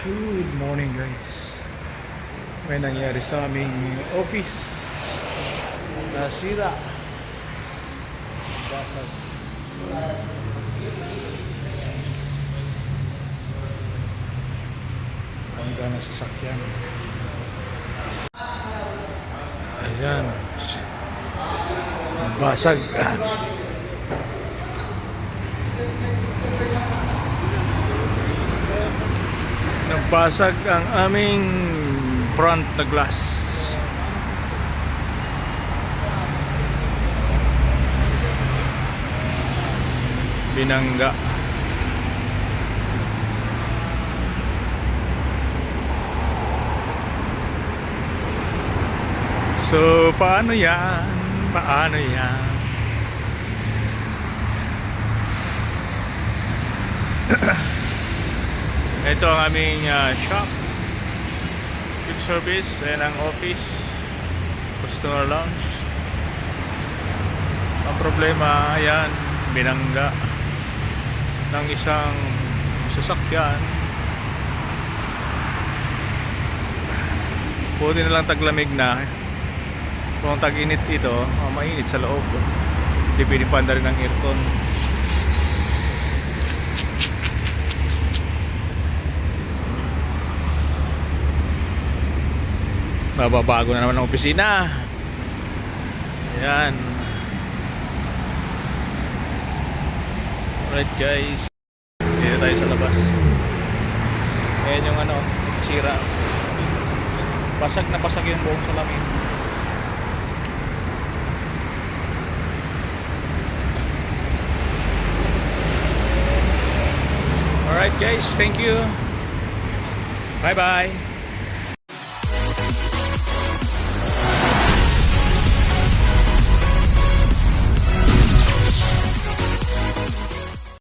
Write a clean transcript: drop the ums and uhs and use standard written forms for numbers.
Good morning guys. May nangyari sa aming office. Nasira. Basag. Bangga na sasakyan. Ayan. Basag. Nagbasag ang aming front na glass. Binangga. So, paano yan? Paano yan? Ito ang aming shop, quick service, and ang office, customer lounge. Ang problema, ayan, binangga ng isang sasakyan. Buti na lang taglamig na. Kung tag-init ito, mainit sa loob. Hindi pwedeng panda rin ng aircon. Mababago na naman ang opisina. Ayan. Alright guys, dito tayo sa labas. Ayan yung sira. Basag na basag yung buong salamin. Alright guys, thank you. Bye bye.